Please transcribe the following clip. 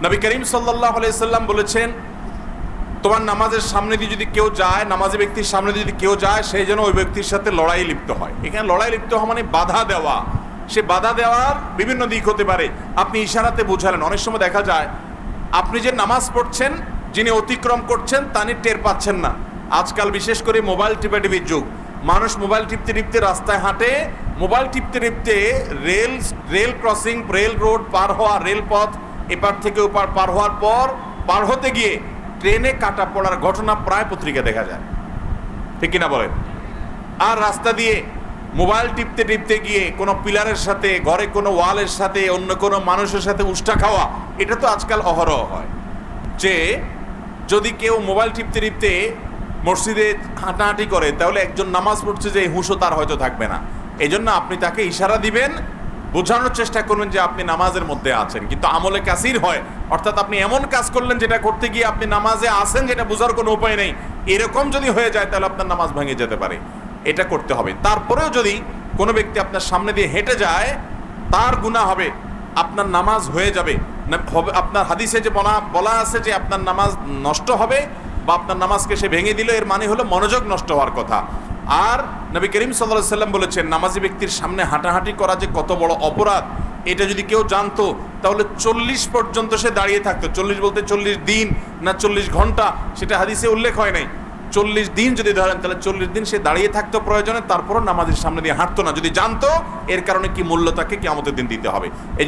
নবী করিম সাল্লাল্লাহু আলাইহি সাল্লাম বলেছেন, তোমার নামাজের সামনে দিয়ে যদি কেউ যায়, নামাজি ব্যক্তির সামনে দিয়ে যদি কেউ যায়, সেই যেন ওই ব্যক্তির সাথে লড়াই লিপ্ত হয়। এখানে লড়াই লিপ্ত হওয়া মানে বাধা দেওয়া। সে বাধা দেওয়ার বিভিন্ন দিক হতে পারে। আপনি ইশারাতে বোঝালেন। অনেক সময় দেখা যায় আপনি যে নামাজ পড়ছেন, যিনি অতিক্রম করছেন তিনি টের পাচ্ছেন না। আজকাল বিশেষ করে মোবাইল টিপাটিপির যুগ। মানুষ মোবাইল টিপতে টিপতে রাস্তায় হাঁটে, মোবাইল টিপতে টিপতে রেল ক্রসিং, রেল রোড পার হওয়া, রেলপথ এপার থেকে ওপার পার হওয়ার পর পার হতে গিয়ে ট্রেনে কাটা পড়ার ঘটনা প্রায় পত্রিকা দেখা যায়, ঠিক কিনা বলেন? আর রাস্তা দিয়ে মোবাইল টিপতে টিপতে গিয়ে কোনো পিলারের সাথে, ঘরে কোনো ওয়ালের সাথে, অন্য কোনো মানুষের সাথে উষ্টা খাওয়া, এটা তো আজকাল অহরহ হয়। যে যদি কেউ মোবাইল টিপতে টিপতে মসজিদে হাঁটাহাঁটি করে, তাহলে একজন নামাজ পড়ছে যে হুঁশও তার হয়তো থাকবে না। এই জন্য আপনি তাকে ইশারা দিবেন, বোঝানোর চেষ্টা করবেন যে আপনি নামাজের মধ্যে আছেন। কিন্তু আমলে কাসির হয়, অর্থাৎ আপনি এমন কাজ করলেন যেটা করতে গিয়ে আপনি নামাজে আছেন, যেটা বোঝার কোনো উপায় নেই। এরকম যদি হয়ে যায় তাহলে আপনার নামাজ ভেঙে যেতে পারে। এটা করতে হবে। তারপরেও যদি কোনো ব্যক্তি আপনার সামনে দিয়ে হেঁটে যায়, তার গুনাহ হবে, আপনার নামাজ হয়ে যাবে। আপনার হাদিসে যে বলা আছে যে আপনার নামাজ নষ্ট হবে বা আপনার নামাজকে সে ভেঙে দিল, এর মানে হলো মনোযোগ নষ্ট হওয়ার কথা। আর নবী করিম সাল্লাল্লাহু আলাইহি সাল্লাম বলেছেন, নামাজি ব্যক্তির সামনে হাঁটাহাঁটি করা যে কত বড় অপরাধ, এটা যদি কেউ জানতো তাহলে 40 পর্যন্ত সে দাঁড়িয়ে থাকতো। 40 বলতে 40 দিন না 40 ঘন্টা, সেটা হাদিসে উল্লেখ হয় নাই। 40 দিন যদি ধরেন, তাহলে 40 দিন সে দাঁড়িয়ে থাকতো প্রয়োজনে, তারপরও নামাজের সামনে দিয়ে হাঁটতো না, যদি জানতো এর কারণে কি মূল্য তাকে কিয়ামতের দিন দিতে হবে। এই